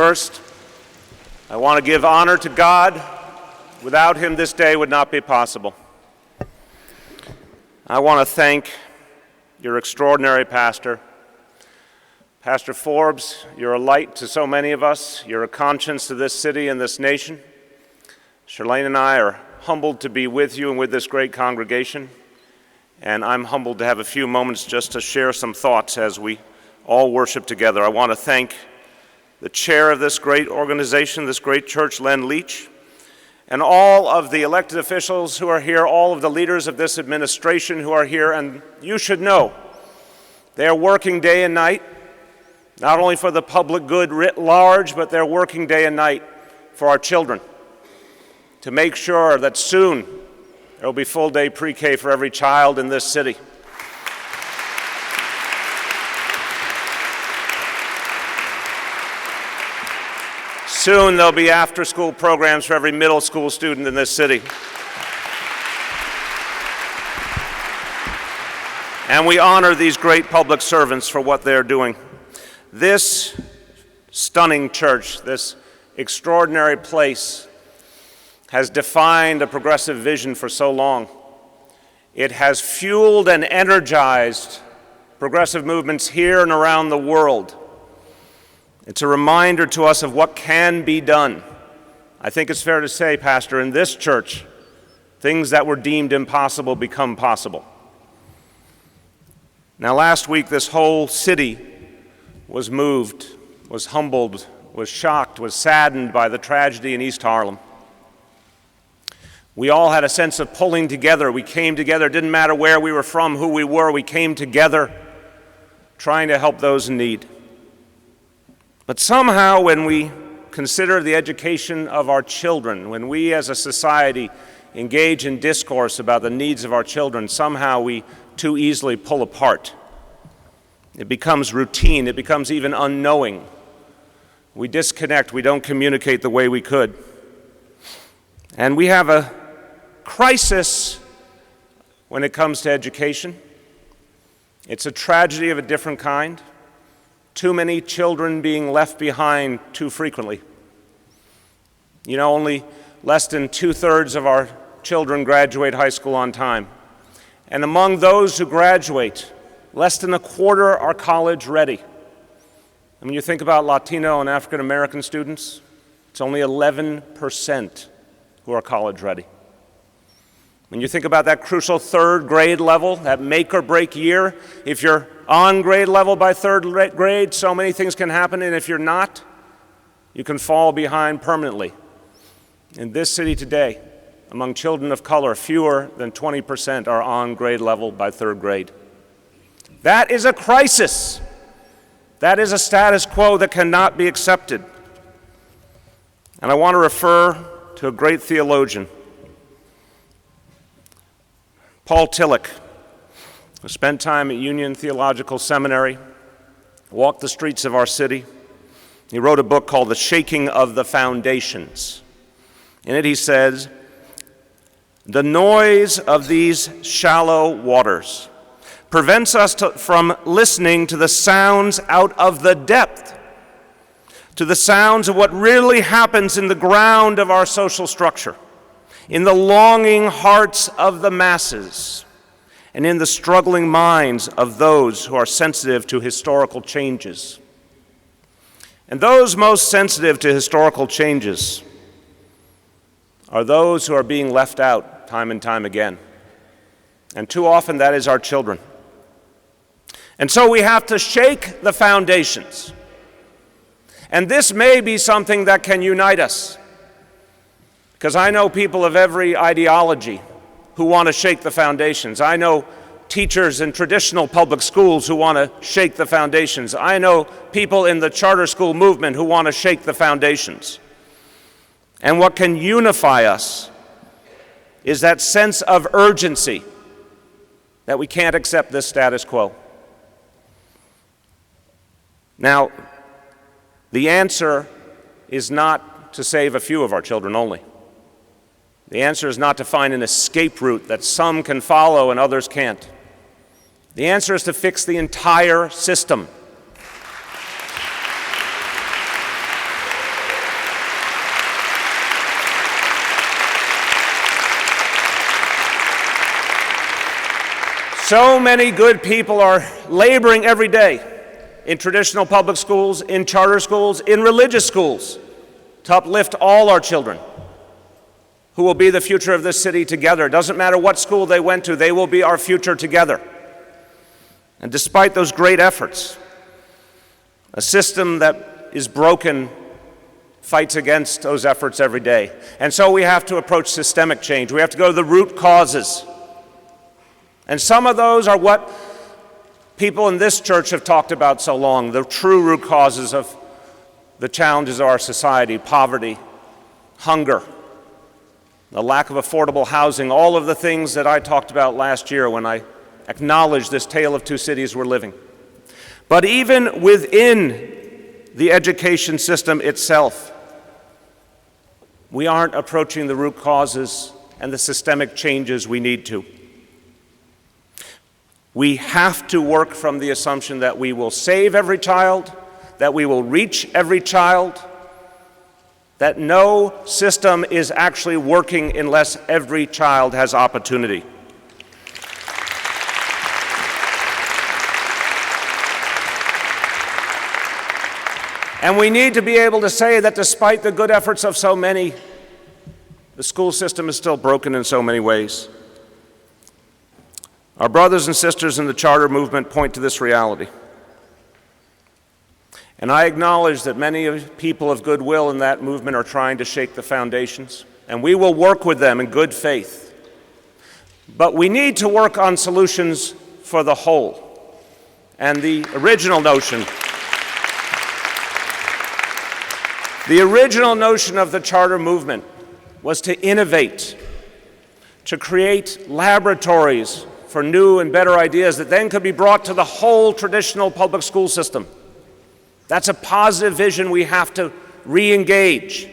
First, I want to give honor to God. Without him, this day would not be possible. I want to thank your extraordinary pastor. Pastor Forbes, you're a light to so many of us. You're a conscience to this city and this nation. Charlene and I are humbled to be with you and with this great congregation. And I'm humbled to have a few moments just to share some thoughts as we all worship together. I want to thank the chair of this great organization, this great church, Len Leach, and all of the elected officials who are here, all of the leaders of this administration who are here. And you should know, they are working day and night, not only for the public good writ large, but they're working day and night for our children to make sure that soon there will be full-day pre-K for every child in this city. Soon there'll be after-school programs for every middle school student in this city. And we honor these great public servants for what they're doing. This stunning church, this extraordinary place, has defined a progressive vision for so long. It has fueled and energized progressive movements here and around the world. It's a reminder to us of what can be done. I think it's fair to say, Pastor, in this church, things that were deemed impossible become possible. Now, last week, this whole city was moved, was humbled, was shocked, was saddened by the tragedy in East Harlem. We all had a sense of pulling together. We came together. It didn't matter where we were from, who we were. We came together trying to help those in need. But somehow when we consider the education of our children, when we as a society engage in discourse about the needs of our children, somehow we too easily pull apart. It becomes routine. It becomes even unknowing. We disconnect. We don't communicate the way we could. And we have a crisis when it comes to education. It's a tragedy of a different kind. Too many children being left behind too frequently. You know, only less than 2/3 of our children graduate high school on time. And among those who graduate, less than a quarter are college ready. And when you think about Latino and African American students, it's only 11% who are college ready. When you think about that crucial third grade level, that make or break year, if you're on grade level by third grade, so many things can happen, and if you're not, you can fall behind permanently. In this city today, among children of color, fewer than 20% are on grade level by third grade. That is a crisis. That is a status quo that cannot be accepted. And I want to refer to a great theologian, Paul Tillich, who spent time at Union Theological Seminary, walked the streets of our city. He wrote a book called The Shaking of the Foundations. In it he says, "The noise of these shallow waters prevents us from listening to the sounds out of the depth, to the sounds of what really happens in the ground of our social structure, in the longing hearts of the masses, and in the struggling minds of those who are sensitive to historical changes." And those most sensitive to historical changes are those who are being left out time and time again. And too often that is our children. And so we have to shake the foundations. And this may be something that can unite us, because I know people of every ideology who want to shake the foundations. I know teachers in traditional public schools who want to shake the foundations. I know people in the charter school movement who want to shake the foundations. And what can unify us is that sense of urgency that we can't accept this status quo. Now, the answer is not to save a few of our children only. The answer is not to find an escape route that some can follow and others can't. The answer is to fix the entire system. So many good people are laboring every day in traditional public schools, in charter schools, in religious schools to uplift all our children who will be the future of this city together. It doesn't matter what school they went to, they will be our future together. And despite those great efforts, a system that is broken fights against those efforts every day. And so we have to approach systemic change. We have to go to the root causes. And some of those are what people in this church have talked about so long, the true root causes of the challenges of our society: poverty, hunger, the lack of affordable housing, all of the things that I talked about last year when I acknowledged this tale of two cities we're living. But even within the education system itself, we aren't approaching the root causes and the systemic changes we need to. We have to work from the assumption that we will save every child, that we will reach every child, that no system is actually working unless every child has opportunity. And we need to be able to say that despite the good efforts of so many, the school system is still broken in so many ways. Our brothers and sisters in the charter movement point to this reality. And I acknowledge that many people of goodwill in that movement are trying to shake the foundations, and we will work with them in good faith. But we need to work on solutions for the whole. And the original notion of the charter movement was to innovate, to create laboratories for new and better ideas that then could be brought to the whole traditional public school system. That's a positive vision we have to re-engage.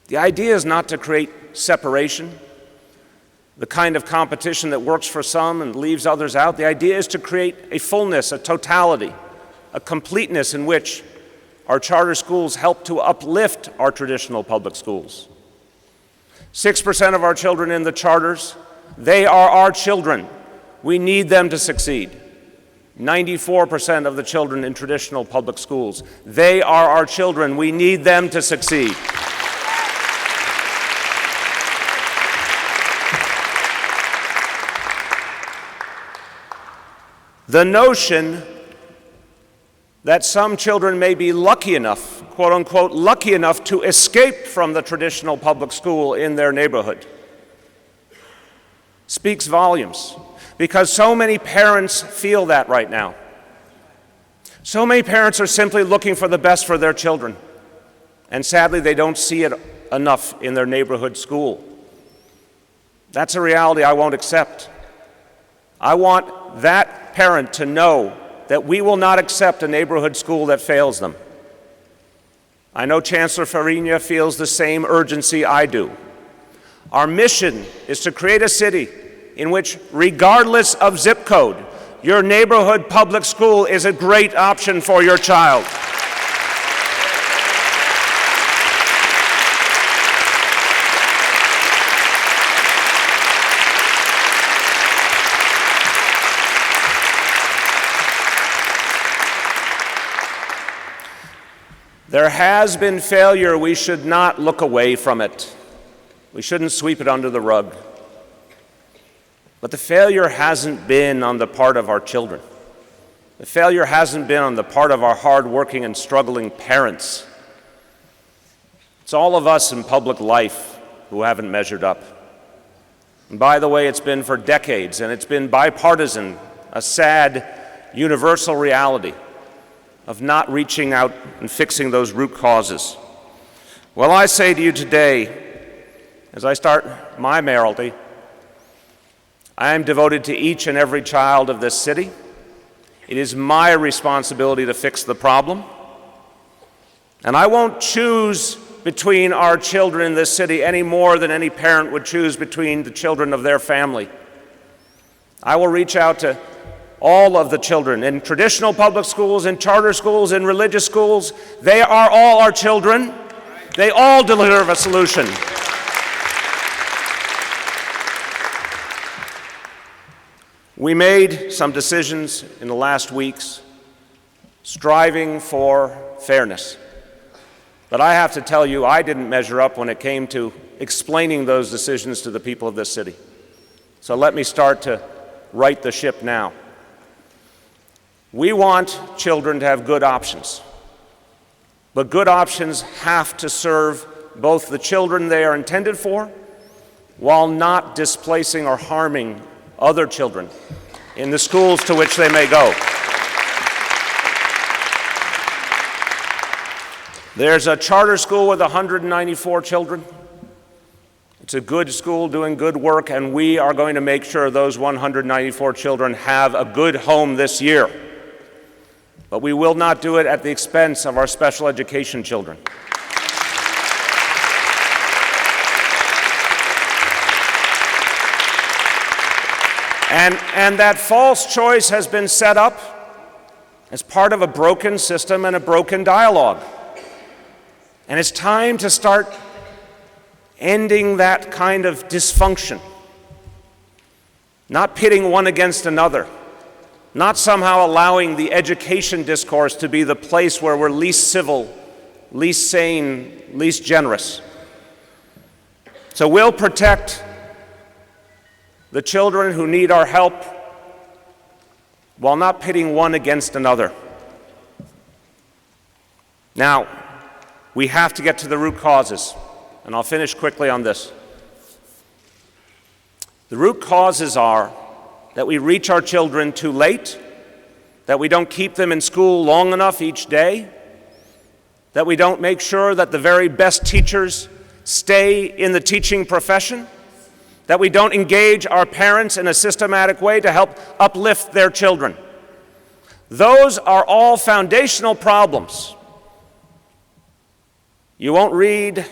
The idea is not to create separation, the kind of competition that works for some and leaves others out. The idea is to create a fullness, a totality, a completeness in which our charter schools help to uplift our traditional public schools. 6% of our children in the charters, they are our children. We need them to succeed. 94% of the children in traditional public schools, they are our children. We need them to succeed. The notion that some children may be lucky enough, quote unquote, lucky enough to escape from the traditional public school in their neighborhood speaks volumes, because so many parents feel that right now. So many parents are simply looking for the best for their children, and sadly they don't see it enough in their neighborhood school. That's a reality I won't accept. I want that parent to know that we will not accept a neighborhood school that fails them. I know Chancellor Farina feels the same urgency I do. Our mission is to create a city in which, regardless of zip code, your neighborhood public school is a great option for your child. There has been failure. We should not look away from it. We shouldn't sweep it under the rug. But the failure hasn't been on the part of our children. The failure hasn't been on the part of our hardworking and struggling parents. It's all of us in public life who haven't measured up. And by the way, it's been for decades, and it's been bipartisan, a sad, universal reality of not reaching out and fixing those root causes. Well, I say to you today, as I start my mayoralty, I am devoted to each and every child of this city. It is my responsibility to fix the problem. And I won't choose between our children in this city any more than any parent would choose between the children of their family. I will reach out to all of the children in traditional public schools, in charter schools, in religious schools. They are all our children. They all deserve a solution. We made some decisions in the last weeks, striving for fairness. But I have to tell you, I didn't measure up when it came to explaining those decisions to the people of this city. So let me start to right the ship now. We want children to have good options, but good options have to serve both the children they are intended for while not displacing or harming other children in the schools to which they may go. There's a charter school with 194 children. It's a good school doing good work, and we are going to make sure those 194 children have a good home this year. But we will not do it at the expense of our special education children. And that false choice has been set up as part of a broken system and a broken dialogue. And it's time to start ending that kind of dysfunction. Not pitting one against another. Not somehow allowing the education discourse to be the place where we're least civil, least sane, least generous. So we'll protect the children who need our help while not pitting one against another. Now, we have to get to the root causes, and I'll finish quickly on this. The root causes are that we reach our children too late, that we don't keep them in school long enough each day, that we don't make sure that the very best teachers stay in the teaching profession, that we don't engage our parents in a systematic way to help uplift their children. Those are all foundational problems. You won't read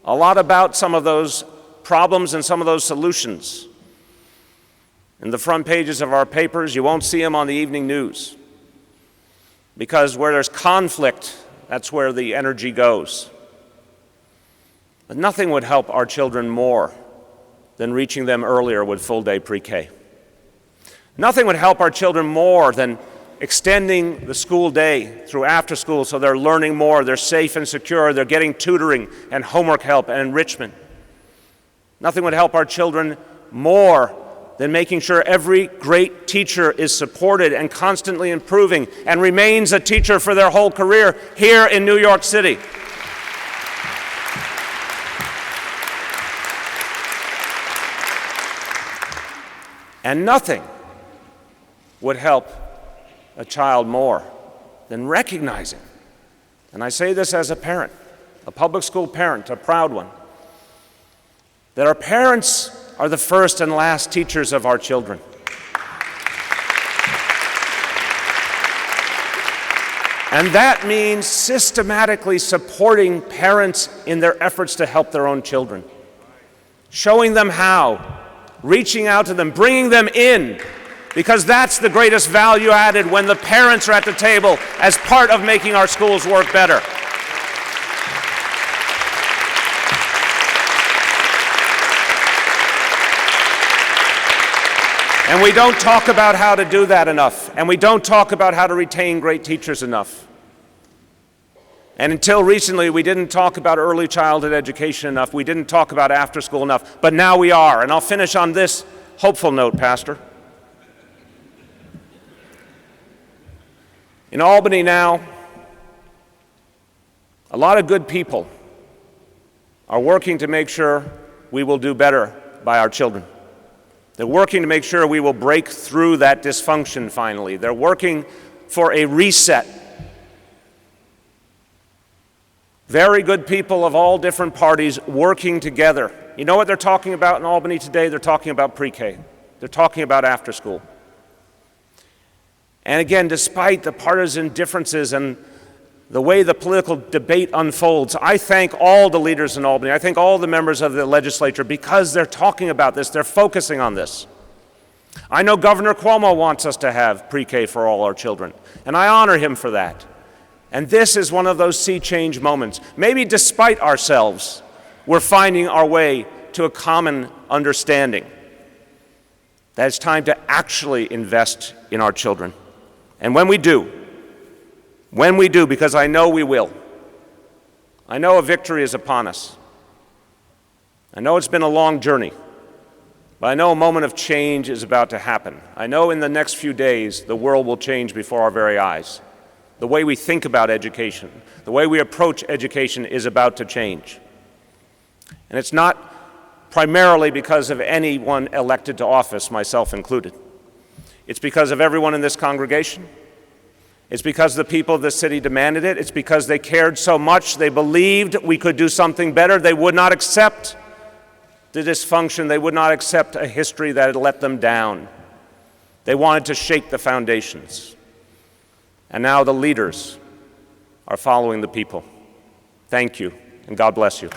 a lot about some of those problems and some of those solutions in the front pages of our papers. You won't see them on the evening news. Because where there's conflict, that's where the energy goes. But nothing would help our children more than reaching them earlier with full-day pre-K. Nothing would help our children more than extending the school day through after school so they're learning more, they're safe and secure, they're getting tutoring and homework help and enrichment. Nothing would help our children more than making sure every great teacher is supported and constantly improving and remains a teacher for their whole career here in New York City. And nothing would help a child more than recognizing, and I say this as a parent, a public school parent, a proud one, that our parents are the first and last teachers of our children. And that means systematically supporting parents in their efforts to help their own children, showing them how, reaching out to them, bringing them in, because that's the greatest value added when the parents are at the table as part of making our schools work better. And we don't talk about how to do that enough, and we don't talk about how to retain great teachers enough. And until recently, we didn't talk about early childhood education enough. We didn't talk about after school enough, but now we are. And I'll finish on this hopeful note, Pastor. In Albany now, a lot of good people are working to make sure we will do better by our children. They're working to make sure we will break through that dysfunction finally. They're working for a reset. Very good people of all different parties working together. You know what they're talking about in Albany today? They're talking about pre-K. They're talking about after school. And again, despite the partisan differences and the way the political debate unfolds, I thank all the leaders in Albany. I thank all the members of the legislature because they're talking about this. They're focusing on this. I know Governor Cuomo wants us to have pre-K for all our children, and I honor him for that. And this is one of those sea change moments. Maybe despite ourselves, we're finding our way to a common understanding that it's time to actually invest in our children. And when we do, because I know we will, I know a victory is upon us. I know it's been a long journey, but I know a moment of change is about to happen. I know in the next few days the world will change before our very eyes. The way we think about education, the way we approach education is about to change. And it's not primarily because of anyone elected to office, myself included. It's because of everyone in this congregation. It's because the people of the city demanded it. It's because they cared so much. They believed we could do something better. They would not accept the dysfunction. They would not accept a history that had let them down. They wanted to shake the foundations. And now the leaders are following the people. Thank you, and God bless you.